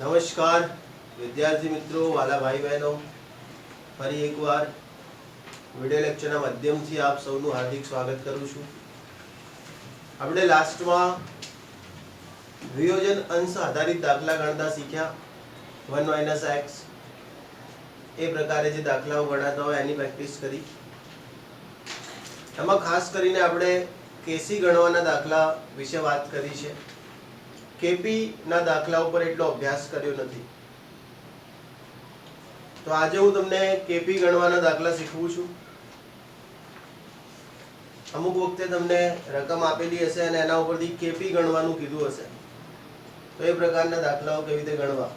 નમસ્કાર વિદ્યાર્થી મિત્રો, વાલા ભાઈ બહેનો, ફરી એકવાર વિડિયો લેક્ચરના માધ્યમથી આપ સૌનું હાર્દિક સ્વાગત કરું છું. આપણે લાસ્ટમાં વિયોજન અંશ આધારિત દાખલા ગણતા શીખ્યા. 1 - x એ પ્રકારે જે દાખલાઓ ગણાતા હોય એની પ્રેક્ટિસ કરી. એમાં ખાસ કરીને આપણે કેસી ગણવાના દાખલા વિશે વાત કરી છે. કેપી ના દાખલા ઉપર એટલો અભ્યાસ કર્યો નથી. તો આજે હું તમને કેપી ગણવાના દાખલા શીખવું છું. અમુક વખતે તમને રકમ આપેલી હશે અને એના ઉપરથી કેપી ગણવાનું કીધું હશે, તો એ પ્રકારના દાખલાઓ કેવી રીતે ગણવા.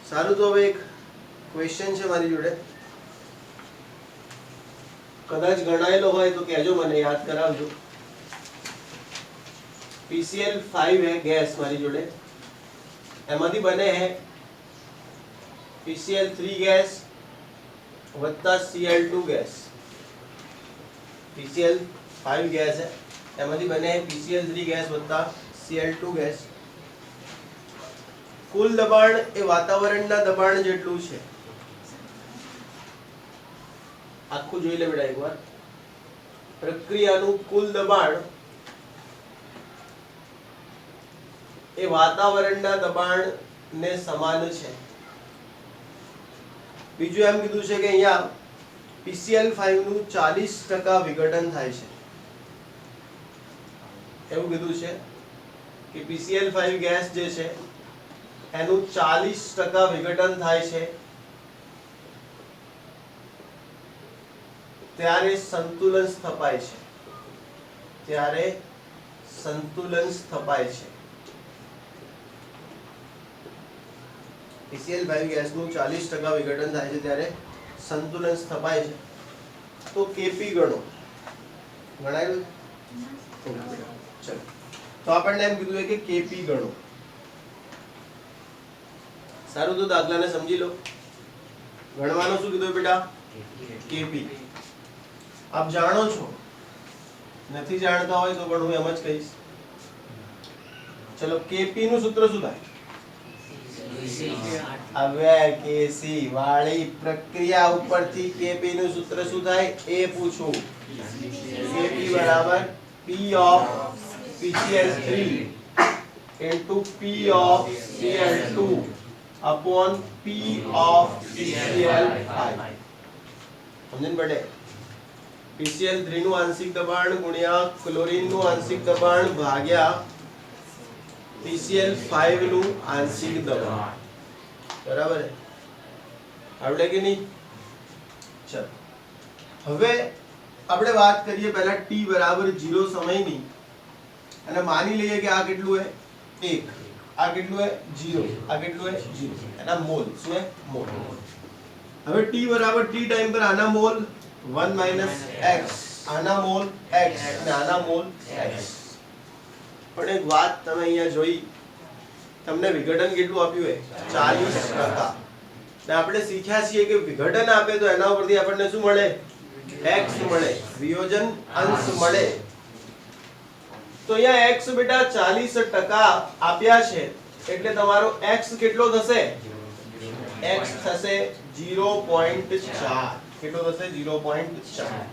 સારું, તો હવે એક ક્વેશ્ચન છે મારી જોડે, કદાચ ગણાયેલો હોય તો કહેજો, મને યાદ કરાવજો. PCl 5 है गैस हमारी जोड़े, एमादी बने हैं PCl 3 गैस वत्ता Cl2 गैस. PCl 5 गैस है, एमादी बने हैं PCl 3 गैस वत्ता Cl2 गैस. कुल दबाण ए वातावरणના દબાણ જેટલું છે. આખું જોઈ લે બેટા એકવાર. પ્રક્રિયાનું કુલ દબાણ એ વાતાવરણના દબાણને સમાન છે. બીજું એમ કીધું છે કે અહીંયા PCl5 નું 40% વિઘટન થાય છે. એવું કીધું છે કે PCl5 ગેસ જે છે એનું 40% વિઘટન થાય છે, ત્યારે સંતુલન સ્થપાય છે. ત્યારે સંતુલન સ્થપાય છે. PCl5 ગેસનું 40% વિઘટન થાય છે ત્યારે સંતુલન સ્થપાય છે. તો કેપી ગણો. ગણાયું? ચલો, તો આપણને એમ કીધું કે કેપી ગણો. સારું, તો દાખલાને સમજી લો. ગણવાનું શું કીધું બેટા? કેપી. આપ જાણો છો, નથી જાણતા હોય તો પણ હું એમ જ કહીશ. ચલો, કેપી નું સૂત્ર શું થાય? હવે કેસી વાળી પ્રક્રિયા ઉપરથી કેપી નું સૂત્ર શું થાય એ પૂછું. કેપી બરાબર P of PCl3 into P of Cl2 upon P of PCl5. સમજણ પડે? PCl3 નું આંશિક દબાણ ગુણ્યા ક્લોરીન નું આંશિક દબાણ ભાગ્યા PCl5 નું આંશિક દબાણ. બરાબર? આવડે કે નહીં? ચલો, હવે આપણે વાત કરીએ પહેલા t બરાબર 0 સમયની, અને માની લઈએ કે આ કેટલું હે 1, આ કેટલું હે 0, આ કેટલું હે 0. એના મોલ શું હે? મોલ. હવે t બરાબર t ટાઈમ પર આના મોલ 1 - x, આના મોલ x અને આના મોલ x. પણ એક વાત તમે અહીંયા જોઈ, તમને વિઘટન કેટલું આપ્યું હે? 40%. ને આપણે શીખ્યા છીએ કે વિઘટન આપે તો એના ઉપરથી આપણને શું મળે? x મળે, વિયોજન અંશ મળે. તો અહીંયા x બેટા 40% આપ્યા છે, એટલે તમારો x કેટલો થશે? x થશે 0.4. કેટલો થશે? 0.4.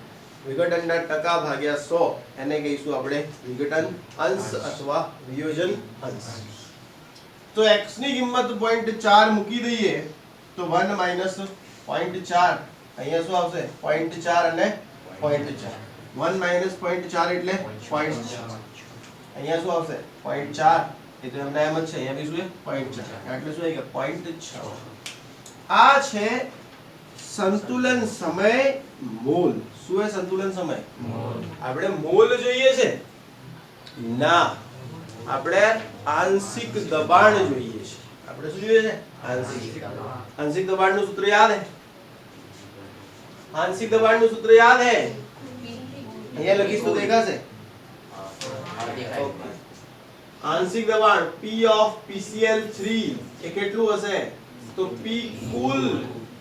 વિઘટનના ટકા ભાગ્યા 100, એને કહીશું આપણે વિઘટન અંશ અથવા વિયોજન અંશ. તો x ની કિંમત 0.4 મૂકી દઈએ તો 1 - 0.4, અહીંયા શું આવશે? 0.4 અને 0.4. 1 - 0.4 એટલે 0.4. અહીંયા શું આવશે? 0.4. એ તો એમને એમ જ છે, અહીંયા બી શું છે? 0.4. એટલે શું કે 0.6. આ છે સંતુલન સમય મોલ. શું હે સંતુલન સમય? મોલ. આપણે મોલ જોઈએ છે? ના, આપણે આંશિક દબાણ જોઈએ છે. આપણે શું જોઈએ છે? આંશિક દબાણ. આંશિક દબાણનું સૂત્ર યાદ હે? આંશિક દબાણનું સૂત્ર યાદ હે? અહીંયા લખીશ તો દેખાશે. આંશિક દબાણ P of PCl3 એ કેટલું હશે? તો P cool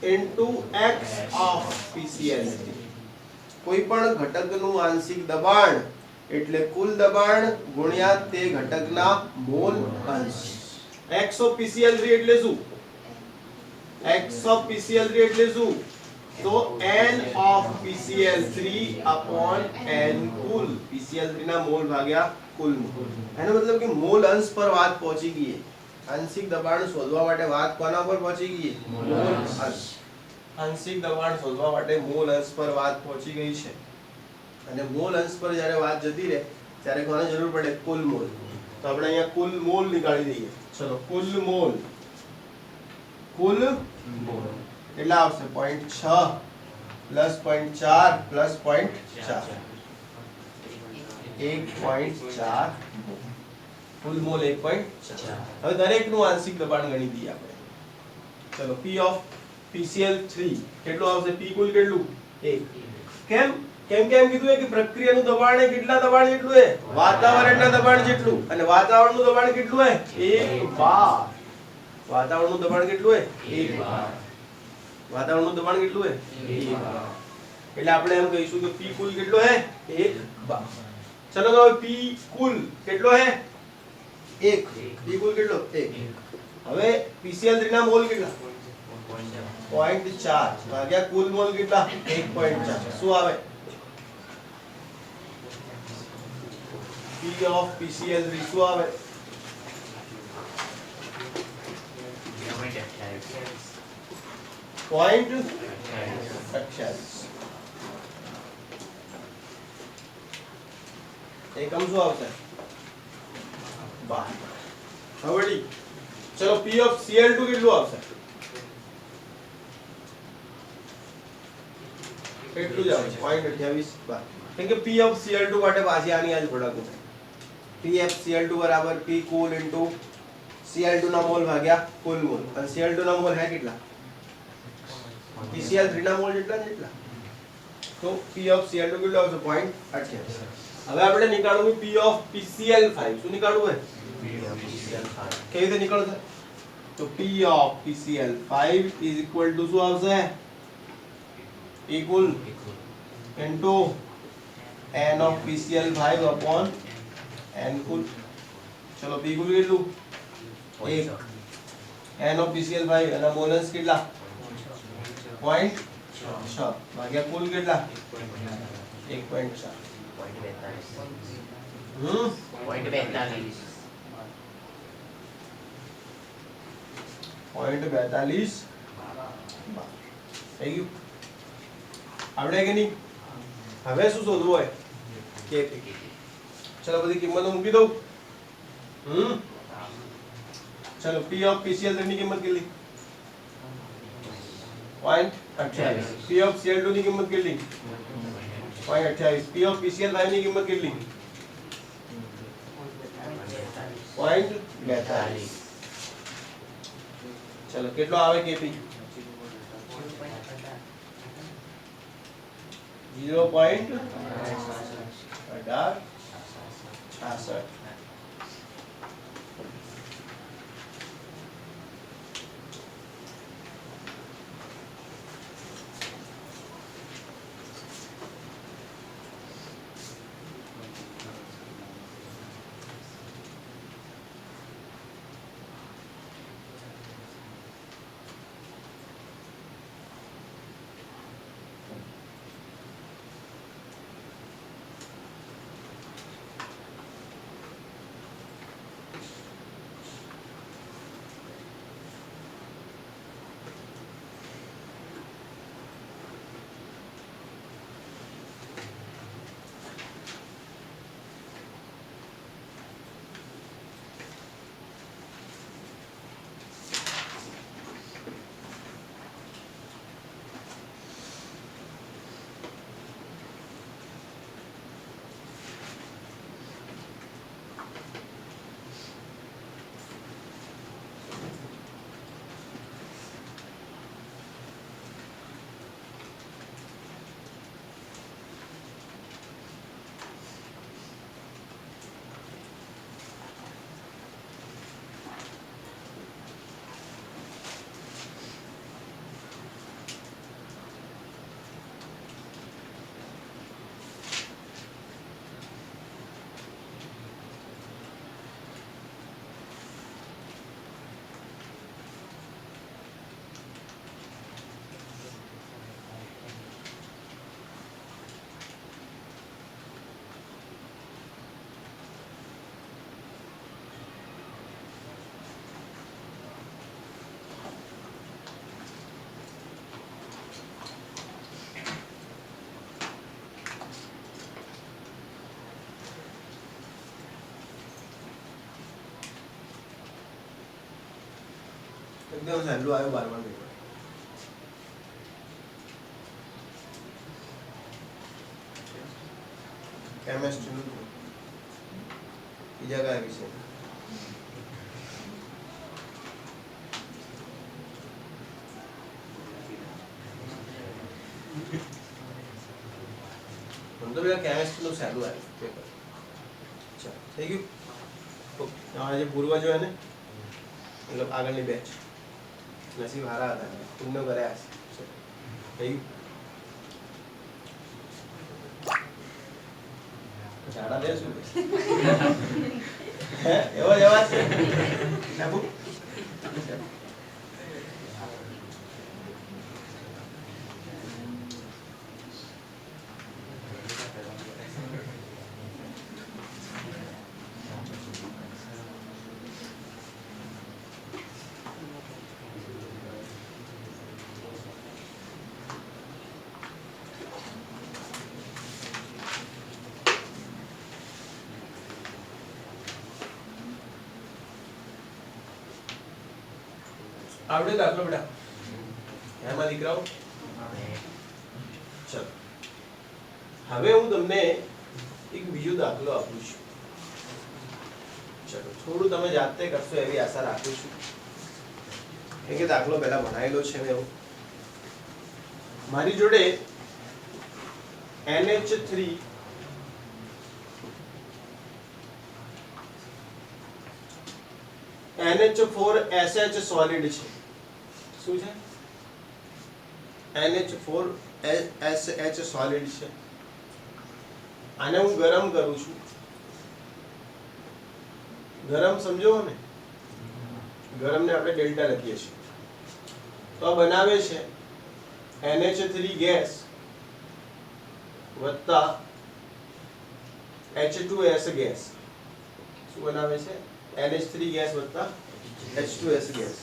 into x of PCl3. કોઈ પણ ઘટકનું આંશિક દબાણ એટલે કુલ દબાણ ગુણ્યા તે ઘટકના મોલ અંશ. x of PCl3 એટલે શું? x of PCl3 એટલે શું? તો n of PCl3 upon n cool PCl3 ના મોલ ભાગ્યા કુલ મોલ. એનો મતલબ કે મોલ અંશ પર વાત પહોંચી ગઈ છે. આંશિક દબાણ શોધવા માટે વાત કોના પર પહોંચી ગઈ છે? મોલ અંશ. આંશિક દબાણ શોધવા માટે મોલ અંશ પર વાત પહોંચી ગઈ છે. અને મોલ અંશ પર જ્યારે વાત જતી રહે ત્યારે કોને જરૂર પડે? કુલ મોલ. તો આપણે અહીંયા કુલ મોલ નીકાળી દઈએ. ચલો કુલ મોલ કેટલા આવશે? 0.6 પ્લસ 0.4 પ્લસ 0.4 1.4 કુલ મોલ 1.4. હવે દરેકનું આંશિક દબાણ ગણી દઈએ આપણે. ચલો P of PCl3 કેટલું આવશે? P કુલ કેટલું? 1. કેમ કેમ કીધું કે પ્રક્રિયાનું દબાણ એ કેટલા દબાણ જેટલું છે? વાતાવરણના દબાણ જેટલું. અને વાતાવરણનું દબાણ કેટલું છે? 1 bar. વાતાવરણનું દબાણ કેટલું છે? 1 bar. વાતાવરણનું દબાણ કેટલું છે? 1 bar. એટલે આપણે એમ કહીશું કે P કુલ કેટલો છે? 1 bar. ચલો તો P કુલ કેટલો છે? 1. P કુલ કેટલો? 1. હવે PCl3 ના મોલ કેટલા? 0.4 ભાગ્યા કુલ મોલ કેટલા? 1.4. શું આવે? P of PCl3 શું આવે? 0.28. એકમ શું આવશે? 12. હવે ચલો P of Cl2 કેટલું આવશે? કેટલું જ આવે? 0.28 બાર. કેમ કે P of Cl2 માટે પાછી આની આજ પ્રોડક્ટ છે. P of Cl2 બરાબર P કુલ ઇન્ટુ Cl2 ના મોલ ભાગ્યા કુલ મોલ. અને Cl2 ના મોલ હે કેટલા? PCl3 ના મોલ જેટલા જેટલા. તો P of Cl2 કેટલું આવશે? 0.28. હવે આપણે નીકાળવું P of PCl5. શું નીકાળવું છે? P of PCl5. કેવી રીતે નીકાળશે? તો P of PCl5 is equal to શું આવશે? equal into n of PCl5 upon n કુલ. ચલો P કુલ કેટલું? 1. n of PCl5 એના મોલન્સ કેટલા? 0.6 ભાગ્યા કુલ કેટલા? 1.4. 0.42 થઈ ગયું. આવડે કે નહીં? હવે શું શોધવું હોય? KP. ચલો બધી કિંમતો મૂકી દઉં. ચલો P of PCl3 ની કિંમત કેટલી? 0.28. P of Cl2 ની કિંમત કેટલી? 0.28. P of PCl5 ની કિંમત કેટલી? 0.42. ચલો કેટલો આવે KP? 0.1866. એકદમ સહેલું આવ્યું 12મા પેપર. કેમેસ્ટ્રીનું બીજા કયા વિષય? તો પેલા કેમેસ્ટ્રીનું સહેલું આવ્યું પેપર. ચાલો થઈ ગયું. તમારા જે પૂર્વજો એને મતલબ આગળની બેચ નસીબ હારા હતા, પુણ્ય કર્યા છે. થઈ ગયું. ઝાડા દે શું હે એવો જવા છે નાબુ. આવડે દાખલો બેટા એમાં દીકરાઓ? ચલો હવે હું તમને એક બીજો દાખલો આપું છું. ચલો થોડું તમે જાતે કરશો એવી આશા રાખું છું, કેમ કે દાખલો પહેલા ભણાયેલો છે મેં. એવું મારી જોડે NH3 NH4SH સોલિડ છે. શું છે? NH4SH સોલિડ છે. આને હું ગરમ કરું છું. ગરમ સમજો ને, ગરમને આપણે ડેલ્ટા લખીએ છીએ. તો આ બનાવે છે NH3 ગેસ વત્તા H2S ગેસ. શું બનાવે છે? NH3 ગેસ વત્તા H2S ગેસ.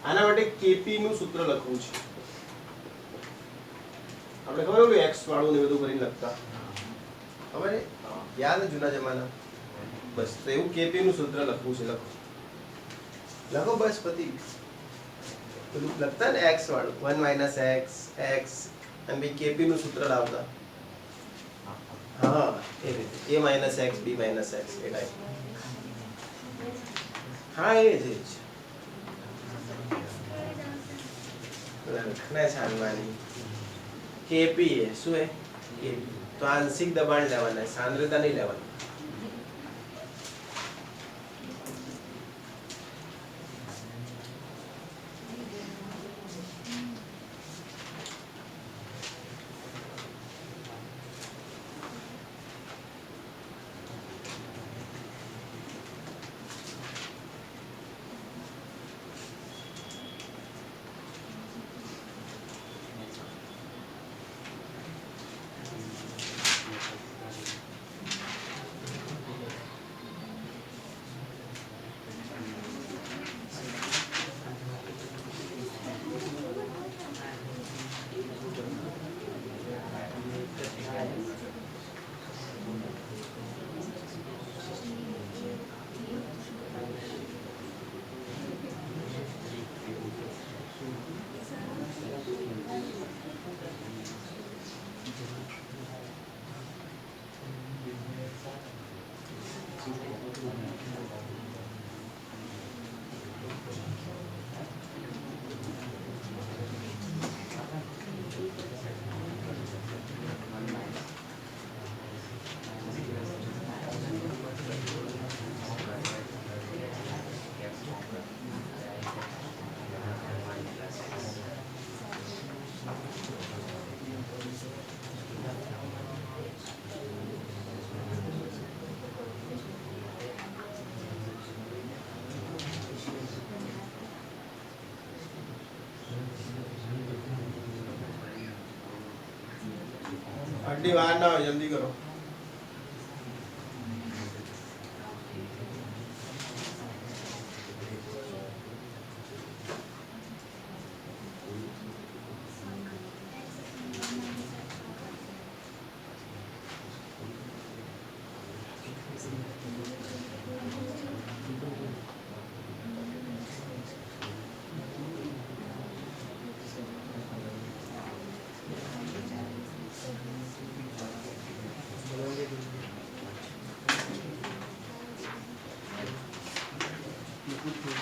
આના માટે Kp નું સૂત્ર લખવું છે. આપણે ખબર હોય x વાળું ને બધું કરીને લખતા, ખબર છે? યાદ જૂના જમાના. બસ તો એવું Kp નું સૂત્ર લખવું છે. લખો બસ પતિ. પેલું લખતા ને x વાળું 1 - x x અને પછી Kp નું સૂત્ર લાવતા. હા એ રીતે a - x b - x A type. હા એ જ લખના છાનવાની. Kp એ શું હે? Kp તો આંશિક દબાણ લેવાના, સાંદ્રતા નહીં લેવાની. આટલી વાર ના હોય, જલ્દી કરો. ચલો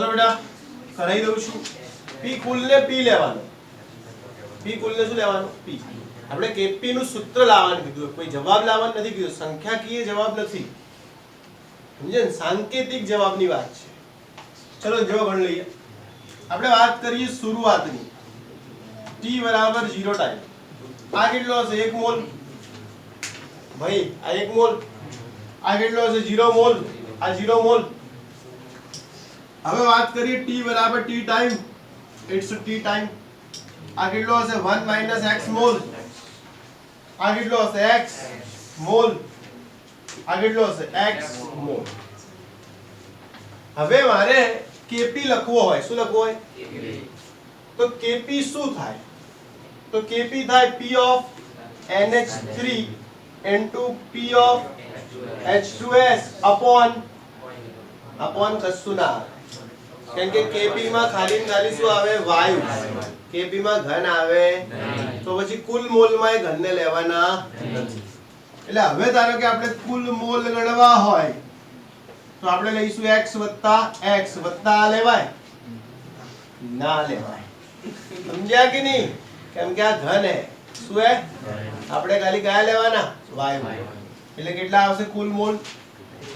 બેટા કરાઈ દઉં છું. પી કુલ ને પી લેવાનું. પી કુલ ને શું લેવાનું? પી. આપણે કેપી નું સૂત્ર લાવવાનું કીધું, કોઈ જવાબ લાવવાનું નથી કીધું, સંખ્યાકીય જવાબ નથી, સમજે ને, સાંકેતિક જવાબની વાત છે. ચલો જવાબ ગણ લઈએ. આપણે વાત કરીએ શરૂઆતની. t બરાબર 0 ટાઈમ. આ કેટલો હશે? 1 મોલ. ભાઈ આ 1 મોલ. આ કેટલો હશે? 0 મોલ. આ 0 મોલ. હવે વાત કરીએ t બરાબર t time. It's t time. આ કેટલો હશે? 1 - x મોલ. આ કેટલો હશે? x mall. આ કેટલો હશે? x mall. હવે મારે kp લખવો હોય. શું લખવો હોય? તો kp શું થાય? તો kp થાય p of NH3 into p of H2S upon કશું ના આવે. કેમ કે kp માં ખાલી ને ખાલી શું આવે? વાયુ. kp માં ઘન આવે તો પછી કુલ મોલ માં ઘન ને લેવાના નથી. એટલે હવે ધારો કે આપણે કુલ મોલ ગણવા હોય તો આપણે લઈશું x વત્તા આ લેવાય? ના લેવાય. સમજ્યા કે નહીં? કેમ કે આ ઘન હે. શું હે? આપણે ખાલી કયા લેવાના? વાયુ. એટલે કેટલા આવશે કુલ મોલ?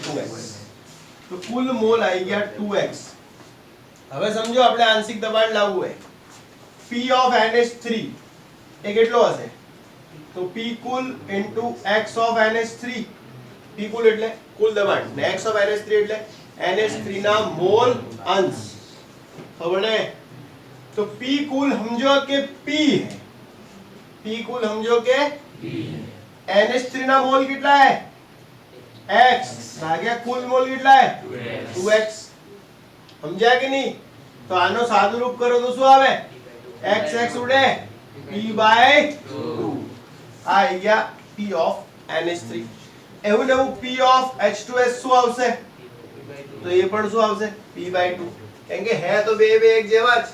2x. તો કુલ મોલ આવી ગયા 2x. હવે સમજો આપણે આંશિક દબાણ લાવવું હોય. p of NH3 એ કેટલો હશે? તો p cool into x of NH3. p કુલ એટલે કુલ દબાણ ને x of NH3 એટલે NH3 ના મોલ અંશ. ખબર ને? તો p કુલ સમજો કે p है. p કુલ સમજો કે p है. NH3 ના મોલ કેટલા है? x ભાગ્યા કુલ મોલ કેટલા है? 2x. સમજ્યા કે નહીં? તો આનો સાદું રૂપ કરો તો શું આવે? x ઉડે p/2. આ આવી ગયા p of NH3. એવું ને એવું p of H2S શું આવશે? તો એ પણ શું આવશે? p/2. કેમ કે હે તો બે એક જેવા જ.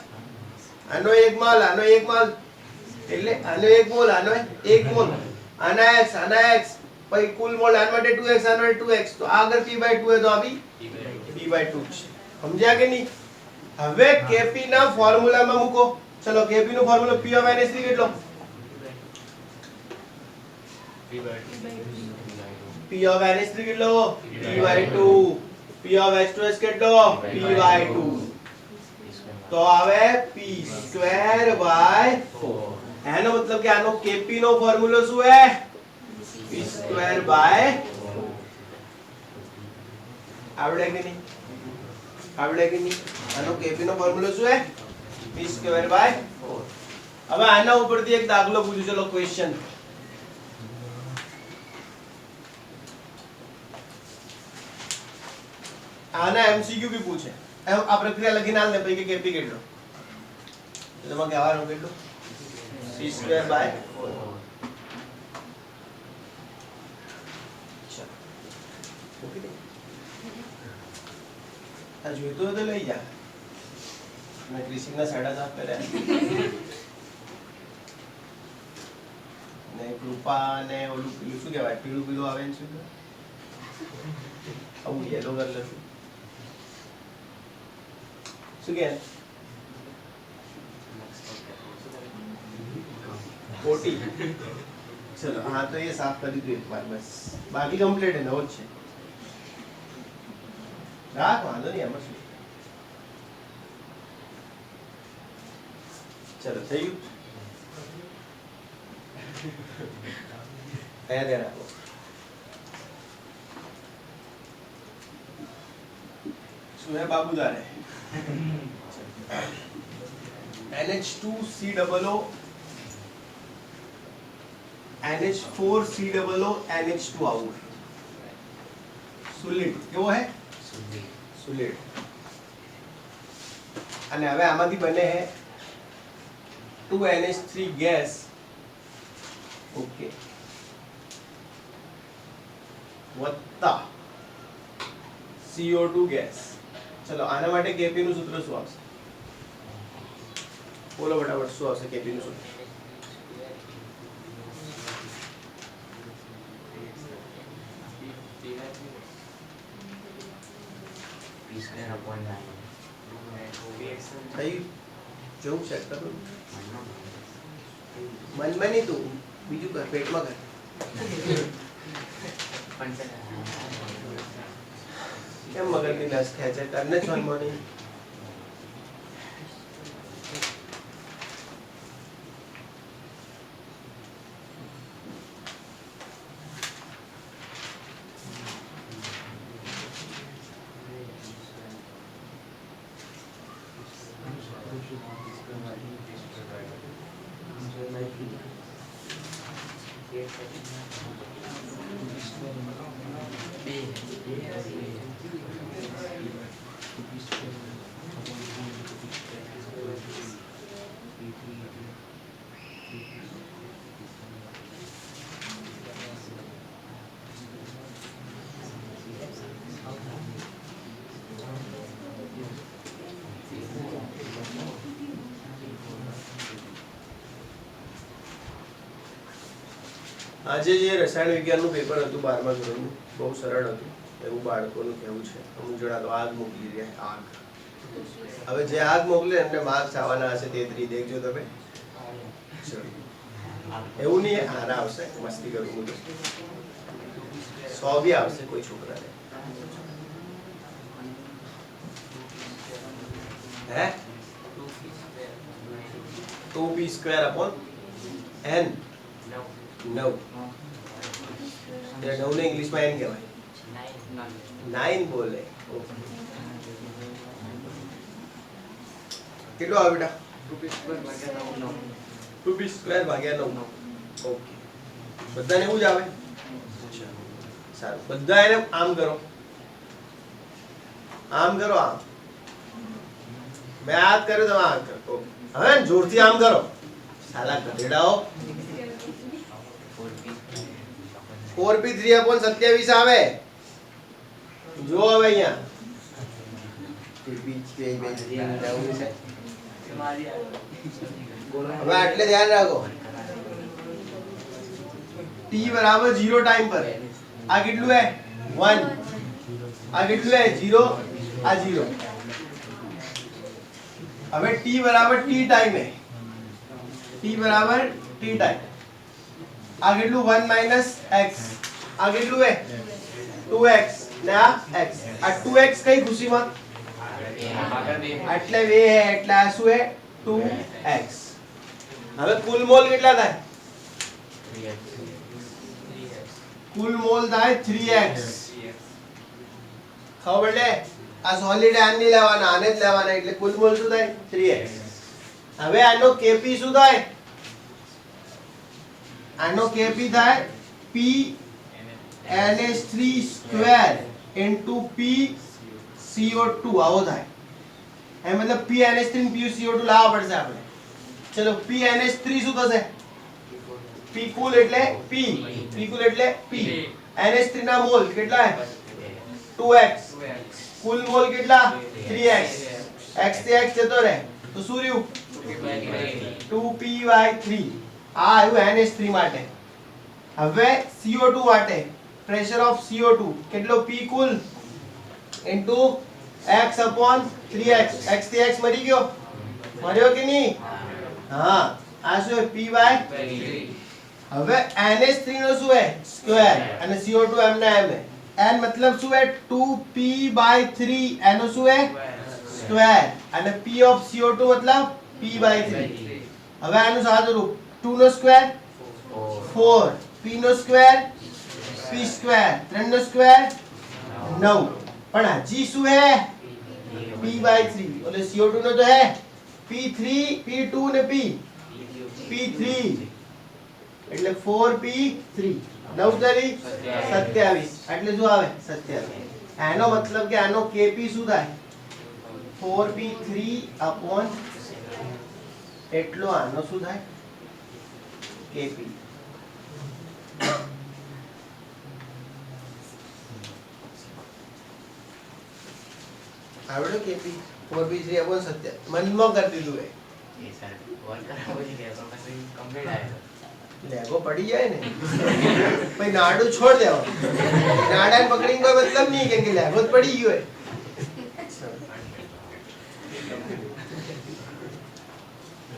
આનો એક માલ, આનો એક માલ, એટલે આનો એક મોલ, આનો એક મોલ, આના x, પછી કુલ મોલ આના માટે 2x, આના માટે 2x. તો આગળ p/2 હે તો આ બી p/2 છે. સમજ્યા કે નહીં? હવે kp ના ફોર્મ્યુલામાં મૂકો. ચલો kp નો ફોર્મ્યુલા p of NH3 કેટલો? p of NH3 કેટલો? p/2. p of H2S કેટલો? p/2. તો આવે p²/4. એનો મતલબ કે આનો kp નો ફોર્મ્યુલો શું હે? p²/4. આવડે કે નહીં? આવડે કે નહીં? આનો kp નો ફોર્મ્યુલો શું હે? p²/4. હવે આના ઉપરથી એક દાખલો પૂછું. ચલો ક્વેશ્ચન. આના MCQ भी પૂછે. આ પ્રક્રિયા લખીને આલ ને પછી કે kp કેટલો? એમાં કહેવાનું કેટલું? p²/4. ઓકે. આ જોઈતો હોય તો લઈ જા. મેં ક્રિસિંગના સાડા સાફ કર્યા ને કૃપા ને ઓલું પેલું શું કહેવાય? પીળું આવે ને શું આવું યેલો કલર શું કે કોટી. ચલો હા તો એ સાફ કરી દો એક વાર બસ. બાકી કમ્પ્લીટ है, નવો જ છે. રાખ વાંધો નહીં એમાં શું. ચલો થઈ ગયું. કયા દે રાખો? શું હે બાબુ તારે? NH2COO NH4COO NH2 આવું સોલિડ. કેવો હે? સોલિડ. અને હવે આમાંથી બને હે 2NH3 ગેસ. ઓકે. વત્તા CO2 ગેસ. ચલો આના માટે kp નું સૂત્ર શું આવશે? બોલો ફટાફટ શું આવશે કેપી નું શું થઈ જોઉં ચેક કરું મનમાં નહીં તું બીજું કર પેટમાં કર કેમ મગજની નસ ખેંચે કરને જ મનમાં નહીં આજે જે રસાયણ વિજ્ઞાનનું પેપર હતું 12મા ધોરણનું બહુ સરળ હતું એવું બાળકોનું કહેવું છે અમુક જણા તો આગ મોકલી રહ્યા આગ હવે જે આગ મોકલે એમને માર્ક્સ આવવાના હશે 33 દેખજો તમે એવું નહીં હારા આવશે મસ્તી કરું હું તો 100 બી આવશે કોઈ છોકરાને હે 2p² n 9 9 ને ઇંગ્લિશમાં n કહેવાય 9 બોલે કેટલું આવે બેટા 2p² ભાગ્યા 9 ઓકે બધાને એવું જ આવે સારું બધા એને આમ કરો આમ મેં આ કર્યો તમે આ કરો હવે જોરથી આમ કરો સાલા ગધેડાઓ 4p3/27 આવે જો હવે અહીંયા હવે આટલે ધ્યાન રાખો t બરાબર 0 ટાઈમ પર આ કેટલું હે 1 આ કેટલું હે 0 આ 0 હવે t બરાબર t ટાઈમ હે t બરાબર t ટાઈમ આ કેટલું 1 - x આ કેટલું હે 2x ને આ x આ 2x કઈ ખુશીમાં એટલે વે હે એટલે આ શું હે 2x હવે કુલ મોલ કેટલા થાય કુલ મોલ થાય 3x ખબર પડે આ સોલિડ આને લેવાના આને જ લેવાના એટલે કુલ મોલ શું થાય 3x હવે આનો kp શું થાય આનો kp થાય p NH3² into p CO2 આવો થાય એ મતલબ p NH3 p CO2 લાવવા પડશે આપણે ચલો p NH3 શું થશે p કુલ એટલે p કુલ એટલે p NH3 ના મોલ કેટલા હે 2x કુલ મોલ કેટલા 3x x થી x જતો રહે તો શું રહ્યું 2p/3 આ આવ્યું NH3 માટે હવે CO2 માટે પ્રેશર ઓફ CO2 કેટલો p કુલ into x/3x x થી x મરી ગયો મર્યો કે નહીં હા આ શું હે p/3 હવે NH3 નો શું હે સ્ક્વેર અને CO2 m ના m હે n મતલબ શું હે 2p/3 એનો શું હે સ્ક્વેર અને p ઓફ CO2 મતલબ p/3 હવે આનું સાદું રૂપ 2 નો સ્ક્વેર 4 p નો સ્ક્વેર p સ્ક્વેર 3 નો સ્ક્વેર 9 પણ હજી શું હે p/3 ઓલે CO2 નો તો હે p3 p2 ને p3 એટલે 4p3 9 તારી 27 એટલે શું આવે 27 એનો મતલબ કે આનો kp શું થાય 4p3 upon એટલો આનો શું થાય kp આવડે kp 4p3 upon 27 મનમાં કરી દીધું હે એ સર વર્ક કરાવો છે કે તો પછી કમ્પ્લીટ આવ્યો લેગો પડી જાય ને પછી નાડું છોડ દેવા નાડાને પકડીને કોઈ મતલબ નહીં કેમ કે લેગો જ પડી ગયો હોય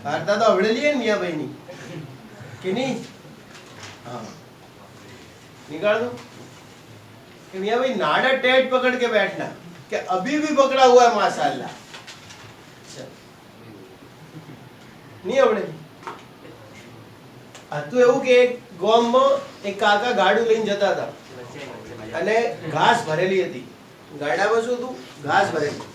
વાર્તા તો આવડેલી હે ને મિયાભાઈ ની કે નહીં हाँ निकाल दो कि मियाँ भाई नाड़ा टेट पकड़ के बैठना कि अभी भी पकड़ा हुआ है माशाल्लाह नहीं आवड़े આ તો એવું કે એક ગામમાં એક કાકા ગાડું લઈને જતા હતા અને ઘાસ ભરેલી હતી ગાડામાં શું હતું ઘાસ ભરેલી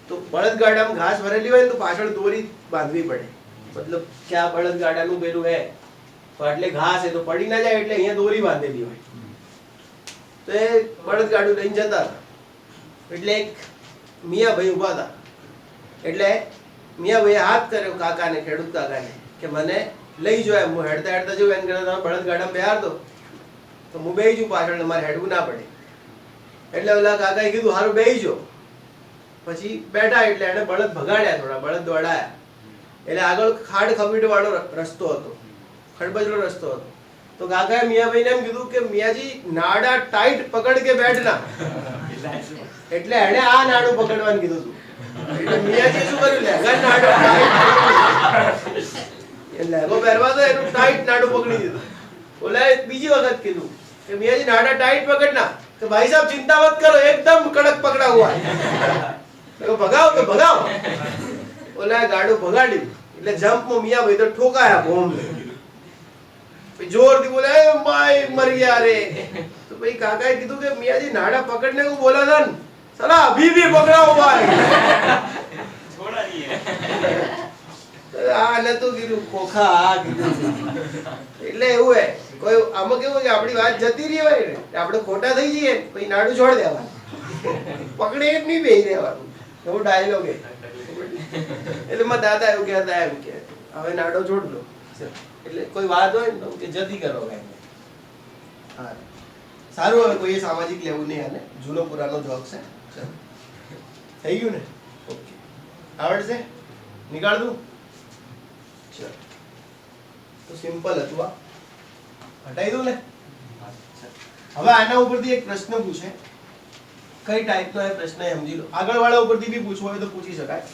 તો બળદ ગાડામાં ઘાસ ભરેલી હોય ને તો પાછળ દોરી બાંધવી પડે મતલબ કે આ બળદ ગાડાનું પેલું હે તો એટલે ઘાસ है तो પડી ના જાય એટલે અહીંયા દોરી બાંધેલી હોય તો એ બળદ ગાડું લઈને જતા હતા એટલે એક મિયાભાઈ ઊભા હતા એટલે મિયાભાઈએ હાથ કર્યો કાકાને ખેડૂત કાકાને કે મને લઈ જો એમ હું હેડતા હેડતા જઉં એમ કરતા તમે બળદ ગાડામાં બેહાર દો તો હું બેહી જઉં પાછળ મારે હેડવું ના પડે એટલે ઓલા કાકાએ કીધું હારું બેહી જો પછી બેઠા એટલે એને બળદ ભગાડ્યા થોડા બળદ દોડાયા એટલે આગળ ખાડ ખબીટ વાળો રસ્તો હતો खड़बजलो रस्तो હતો તો કાકાએ મિયાભાઈને એમ કીધું કે મિયાજી નાડા ટાઈટ પકડ કે બેઠના એટલે એણે આ નાડું પકડવાનું કીધું હતું એટલે મિયાજી શું કર્યું લેગા નાડું ટાઈટ એ લેગો પહેરવા તો એનું ટાઈટ નાડું પકડી દીધું ઓલાએ બીજી વખત કીધું કે મિયાજી નાડા ટાઈટ પકડના કે ભાई साहब चिंता मत करो एकदम कड़क पकड़ा हुआ है तो भगाओ કે ભગાઓ ઓલાએ ગાડું ભગાડ્યું એટલે જમ્પમાં મિયાભાઈ તો ઠોકાયા બોમ્બ जोर दी बोला भाई मर गया रे तो भाई काका कीधु के मियाँ जी नाड़ा पकड़ने को बोला था साला अभी भी पकड़ा हुआ है छोड़ा नहीं है आ न तो कीधु खोखा आ कीधु એટલે એવું હે કોઈ આમાં કેવું કે આપણી વાત જતી રહી હોય ને આપણે ખોટા થઈ જઈએ પછી નાડું છોડ દેવાનું પકડે જ નહીં બેહી રહેવાનું એવો ડાયલોગ હે એટલે મારા દાદા એવું કહેતા એમ કે હવે નાડો છોડ દો એટલે કોઈ વાત હોય ને કે જતી કરો ગાયને હા સારું હવે કોઈ સામાજિક લેવું નહીં આને જૂનો પુરાનો જોક છે થઈ ગયું ને ઓકે આવડશે નિકાળ દઉં ચલ તો સિમ્પલ હતું આ હટાઈ દઉં ને હવે આના ઉપરથી એક પ્રશ્ન પૂછે કઈ ટાઈપનો એ પ્રશ્ન સમજી લો આગળવાળા ઉપરથી બી પૂછવો હોય તો પૂછી શકાય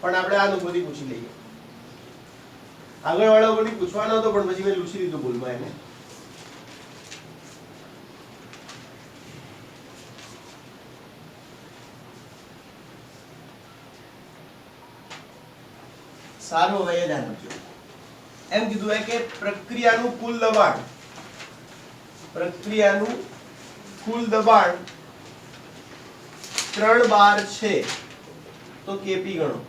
પણ આપણે આના ઉપરથી પૂછી લઈએ આગળવાળા ઉપરથી પૂછવાનો હતો પણ પછી મેં લૂછી દીધું ભૂલમાં એને સારું હવે ધ્યાન રાખજો એમ કીધું હે કે પ્રક્રિયાનું કુલ દબાણ 3 બાર છે તો કેપી ગણો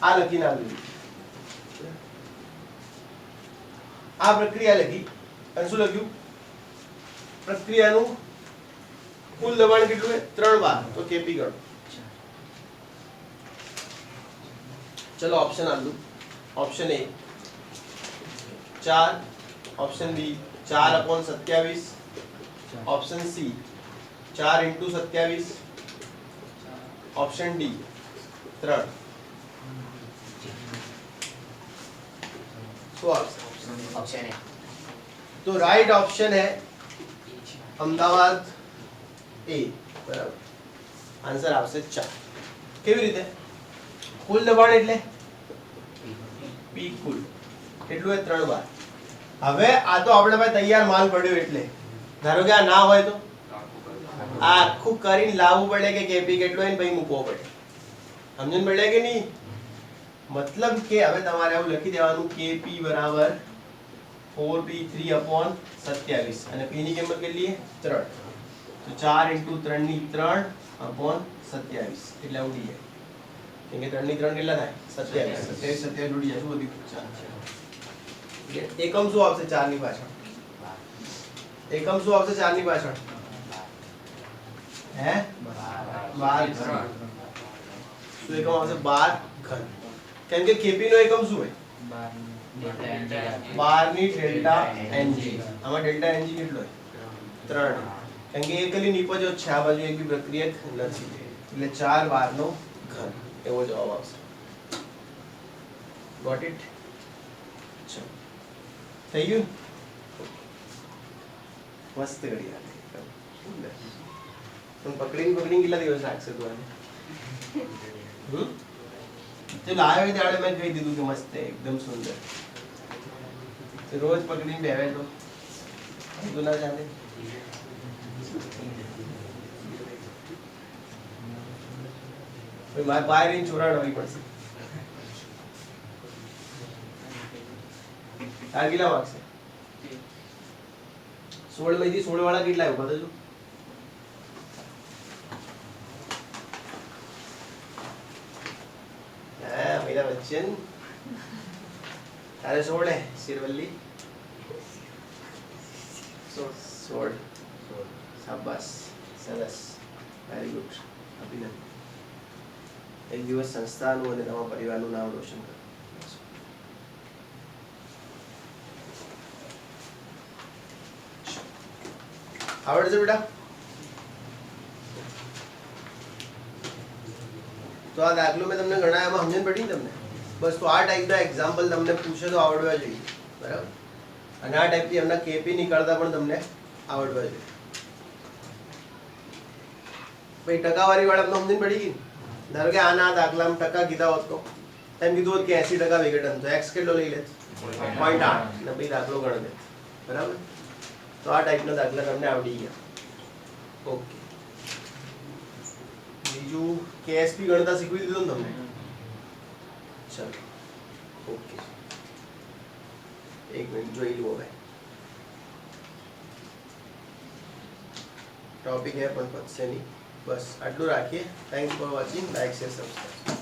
આ લખીને આવ્યું આ પ્રક્રિયા લખી અને શું લખ્યું પ્રક્રિયાનું કુલ દબાણ કેટલું છે 3 બાર તો કેપી ગણો चलो ऑप्शन आलू option A 4 option B 4/27 option C 4 × 27 option D 3 option A तो राइट ऑप्शन है अहमदाबाद ए बराबर आंसर आपसे 4 કેવી રીતે કુલ દબાણ એટલે પી કુલ કેટલું है 3 બાર હવે આ તો આપણે પાસે તૈયાર માલ પડ્યો એટલે ધારો કે આ ના હોય તો આ આખું કરીને લાવવું પડે કે કેપી કેટલું હોય ને પછી મૂકવો પડે સમજણ પડે કે નહીં मतलब કે હવે તમારે આવું લખી દેવાનું કેપી બરાબર 4p3/27 અને p ની કિંમત કેટલી છે 3 તો 4 × 3 ની 3/27 એટલે ઉડી જાય કેમ કે 3 ની 3 કેટલા થાય 27 ઉડી જાય શું બધી એકમ શું આવશે 4 ની પાછળ એકમ શું આવશે 4 ની પાછળ હે 12 ઘન શું એકમ આવશે 12 ઘન કેમ કે કેપી નો એકમ શું હોય 12 ની ડેલ્ટા એનજી આમાં ડેલ્ટા એનજી કેટલો હોય 3 કેમ કે એકલી નિપજો છે આ બાજુ એક બી પ્રક્રિયા નથી એટલે 4 12 નો ઘન એવો જવાબ આવશે ગોટ ઇટ? ચલો થઈ ગયું? મસ્ત ઘડિયાળ એકદમ સુંદર. પણ પકડીને કેટલા દિવસ લાગશે તું આને? ચલો આવ્યો ત્યારે મેં કહી દીધું કે મસ્ત છે, એકદમ સુંદર. રોજ પકડીને બેવે તો તું ના જાણે. મારે બહાર રહીને ચોરાડવી પડશે. આ કેટલા માર્ક્સ છે? 16 માંથી 16 વાળા કેટલા આવ્યું બતાજો? હા મેરા બચ્ચન તારે 16 है सिरवल्ली 16 શાબાશ સરસ વેરી ગુડ અભિનંદન. એક દિવસ સંસ્થાનું અને તમારા પરિવારનું નામ રોશન કરો. આવડે છે બેટા? તો આ દાખલો મેં તમને ગણાવ્યામાં સમજણ પડી ને તમને? બસ તો આ ટાઈપના એક્ઝામ્પલ તમને પૂછે તો આવડવા જોઈએ, બરાબર? અને આ ટાઈપથી એમના કેપી નીકળતા પણ તમને આવડવા જોઈએ. ભાઈ ટકાવારી વાળા તમને સમજણ પડી ગઈ? ધારો કે આના દાખલામાં ટકા કીધા હોત તો એમ કીધું હોત કે 80% વિઘટન, તો એક્સ કેટલો લઈ લે? 0.8 ને ભાઈ દાખલો ગણ દે, બરાબર? તો આ ટાઈપના દાખલા તમને આવડી ગયા. ઓકે, બીજું કેએસપી ગણતા શીખવી દીધું ને તમને? ચલો ઓકે, એક મિનિટ જોઈ લો. હવે ટોપિક હે પણ પતશે નહીં. બસ આટલું રાખીએ. Thanks for watching. Like share subscribe.